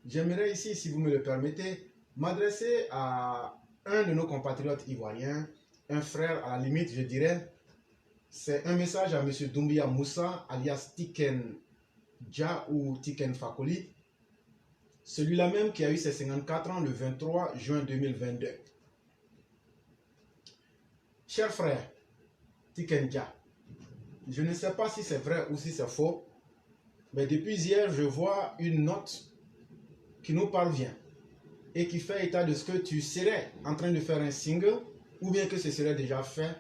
J'aimerais ici, si vous me le permettez, m'adresser à un de nos compatriotes ivoiriens, un frère à la limite, je dirais. C'est un message à M. Doumbia Moussa, alias Tiken Dja ou Tiken Fakoli, celui-là même qui a eu ses 54 ans le 23 juin 2022. Cher frère, Tiken Dja, je ne sais pas si c'est vrai ou si c'est faux, mais depuis hier, je vois une note qui nous parvient et qui fait état de ce que tu serais en train de faire un single ou bien que ce serait déjà fait.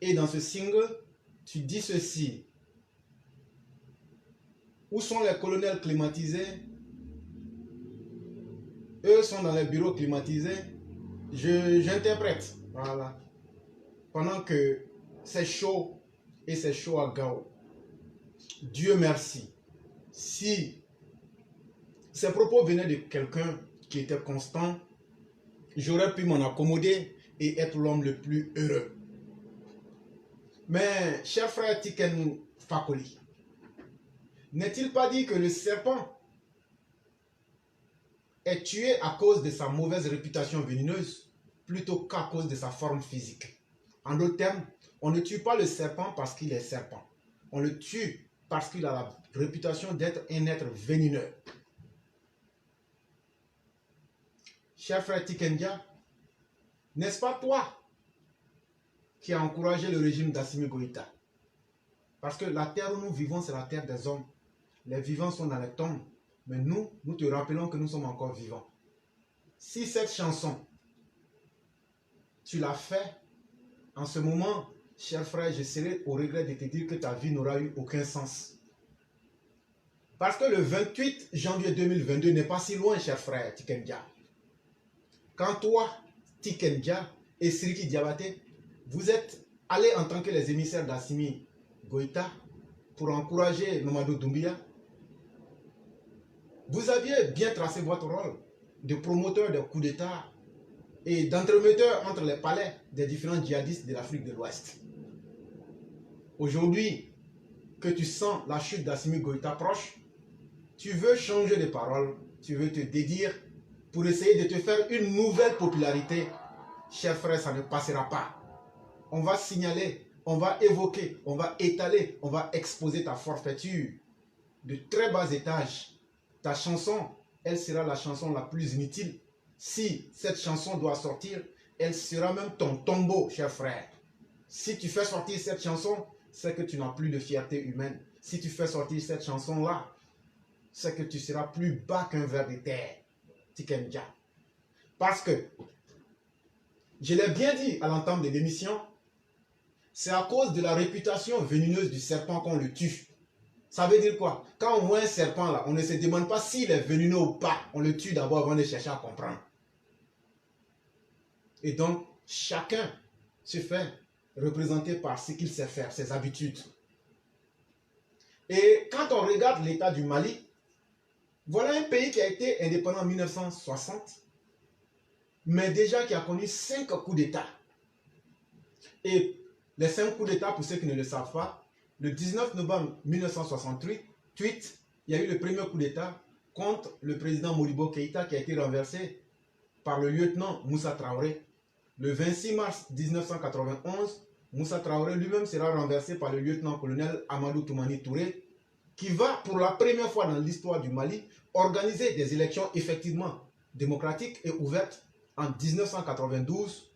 Et dans ce single, tu dis ceci. Où sont les colonels climatisés? Eux sont dans les bureaux climatisés. J'interprète. Voilà. Pendant que c'est chaud et c'est chaud à Gao. Dieu merci. Si ces propos venaient de quelqu'un qui était constant, j'aurais pu m'en accommoder et être l'homme le plus heureux. Mais, cher frère Tiken Fakoli, n'est-il pas dit que le serpent est tué à cause de sa mauvaise réputation venineuse plutôt qu'à cause de sa forme physique? En d'autres termes, on ne tue pas le serpent parce qu'il est serpent. On le tue parce qu'il a la réputation d'être un être venimeux. Cher frère Tiken Dja, n'est-ce pas toi qui a encouragé le régime d'Assimi Goïta? Parce que la terre où nous vivons, c'est la terre des hommes. Les vivants sont dans les tombes. Mais nous te rappelons que nous sommes encore vivants. Si cette chanson, tu l'as fait, en ce moment, cher frère, je serai au regret de te dire que ta vie n'aura eu aucun sens. Parce que le 28 janvier 2022 n'est pas si loin, cher frère Tiken Dja. Quand toi, Tiken Dja et Siriki Diabaté, vous êtes allés en tant que les émissaires d'Assimi Goïta pour encourager Mamadou Doumbia, vous aviez bien tracé votre rôle de promoteur de coups d'État et d'entremetteur entre les palais des différents djihadistes de l'Afrique de l'Ouest. Aujourd'hui, que tu sens la chute d'Assimi Goïta proche, tu veux changer de parole, tu veux te dédire pour essayer de te faire une nouvelle popularité. Cher frère, ça ne passera pas. On va signaler, on va évoquer, on va étaler, on va exposer ta forfaiture de très bas étage. Ta chanson, elle sera la chanson la plus inutile. Si cette chanson doit sortir, elle sera même ton tombeau, cher frère. Si tu fais sortir cette chanson, c'est que tu n'as plus de fierté humaine. Si tu fais sortir cette chanson-là, c'est que tu seras plus bas qu'un ver de terre, Tiken Dja. Parce que, je l'ai bien dit à l'entame de l'émission, c'est à cause de la réputation venineuse du serpent qu'on le tue. Ça veut dire quoi? Quand on voit un serpent là, on ne se demande pas s'il est venimeux ou pas. On le tue d'abord avant de chercher à comprendre. Et donc, chacun se fait représenter par ce qu'il sait faire, ses habitudes. Et quand on regarde l'état du Mali, voilà un pays qui a été indépendant en 1960, mais déjà qui a connu 5 coups d'État. Et les 5 coups d'État, pour ceux qui ne le savent pas, le 19 novembre 1968, il y a eu le premier coup d'État contre le président Modibo Keïta qui a été renversé par le lieutenant Moussa Traoré. Le 26 mars 1991, Moussa Traoré lui-même sera renversé par le lieutenant-colonel Amadou Toumani Touré, qui va, pour la première fois dans l'histoire du Mali, organiser des élections effectivement démocratiques et ouvertes en 1992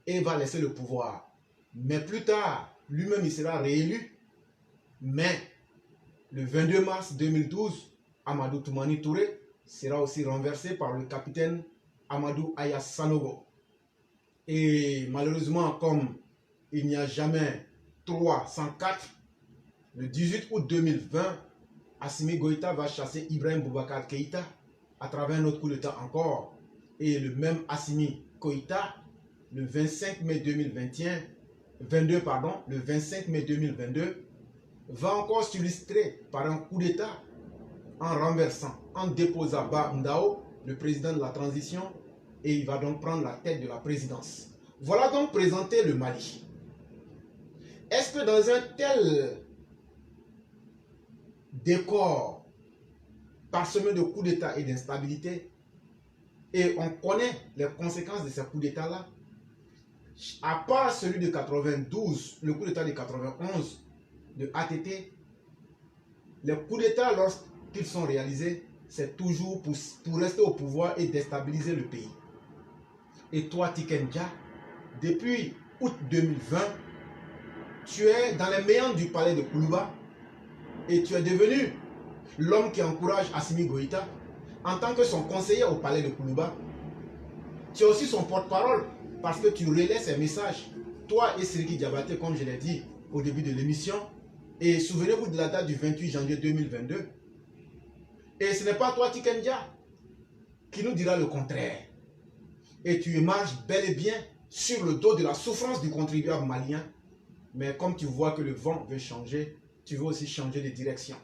et va laisser le pouvoir. Mais plus tard, lui-même il sera réélu. Mais le 22 mars 2012, Amadou Toumani Touré sera aussi renversé par le capitaine Amadou Aya Sanogo. Et malheureusement, comme il n'y a jamais 3 sans 4, le 18 août 2020, Assimi Goïta va chasser Ibrahim Boubacar Keïta à travers un autre coup d'État encore. Et le même Assimi Goïta, le 25 mai 2021, le 25 mai 2022, va encore s'illustrer par un coup d'État en renversant, en déposant Ba Ndao, le président de la transition, et il va donc prendre la tête de la présidence. Voilà donc présenté le Mali. Est-ce que dans un tel décor, parsemé de coups d'État et d'instabilité. Et on connaît les conséquences de ces coups d'État-là. À part celui de 92, le coup d'État de 91 de ATT, les coups d'État, lorsqu'ils sont réalisés, c'est toujours pour rester au pouvoir et déstabiliser le pays. Et toi, Tiken Jah, depuis août 2020, tu es dans les méandres du palais de Koulouba et tu es devenu l'homme qui encourage Assimi Goïta en tant que son conseiller au palais de Koulouba. Tu es aussi son porte-parole parce que tu relais ses messages. Toi et Siriki Diabaté, comme je l'ai dit au début de l'émission. Et souvenez-vous de la date du 28 janvier 2022. Et ce n'est pas toi, Tiken Jah, qui nous dira le contraire. Et tu marches bel et bien sur le dos de la souffrance du contribuable malien. Mais comme tu vois que le vent veut changer, tu veux aussi changer de direction.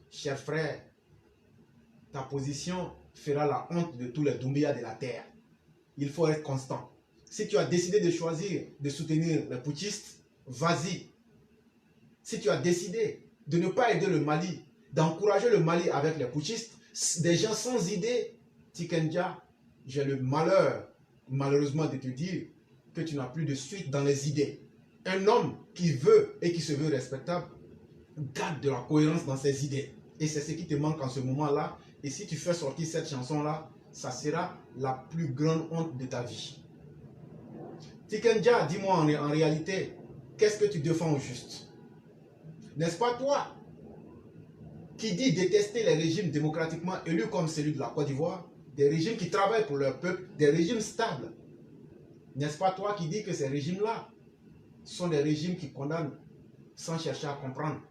Cher frère, ta position fera la honte de tous les Doumbia de la terre. Il faut être constant. Si tu as décidé de choisir de soutenir les putschistes, vas-y. Si tu as décidé de ne pas aider le Mali, d'encourager le Mali avec les putschistes, des gens sans idée, Tiken Jah, j'ai le malheur, malheureusement, de te dire que tu n'as plus de suite dans les idées. Un homme qui veut et qui se veut respectable, garde de la cohérence dans ses idées. Et c'est ce qui te manque en ce moment-là. Et si tu fais sortir cette chanson-là, ça sera la plus grande honte de ta vie. Tiken Jah, dis-moi en réalité, qu'est-ce que tu défends au juste? N'est-ce pas toi qui dis détester les régimes démocratiquement élus comme celui de la Côte d'Ivoire, des régimes qui travaillent pour leur peuple, des régimes stables? N'est-ce pas toi qui dis que ces régimes-là sont des régimes qui condamnent sans chercher à comprendre?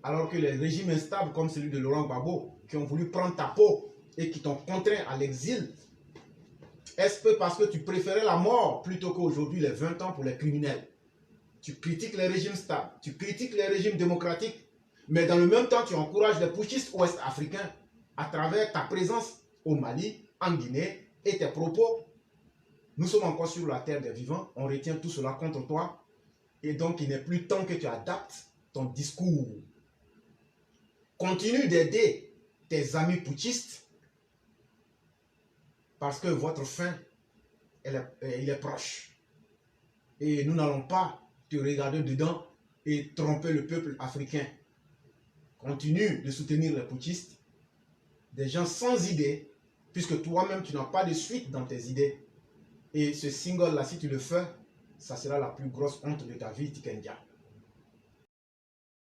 Alors que les régimes instables comme celui de Laurent Gbagbo, qui ont voulu prendre ta peau et qui t'ont contraint à l'exil, est-ce que parce que tu préférais la mort plutôt qu'aujourd'hui les 20 ans pour les criminels? Tu critiques les régimes stables, tu critiques les régimes démocratiques, mais dans le même temps, tu encourages les putschistes ouest-africains à travers ta présence au Mali, en Guinée et tes propos. Nous sommes encore sur la terre des vivants, on retient tout cela contre toi, et donc il n'est plus temps que tu adaptes ton discours. Continue d'aider tes amis putschistes parce que votre fin, il est proche. Et nous n'allons pas te regarder dedans et tromper le peuple africain. Continue de soutenir les putschistes, des gens sans idées, puisque toi-même tu n'as pas de suite dans tes idées. Et ce single-là, si tu le fais, ça sera la plus grosse honte de ta vie, Tiken Jah.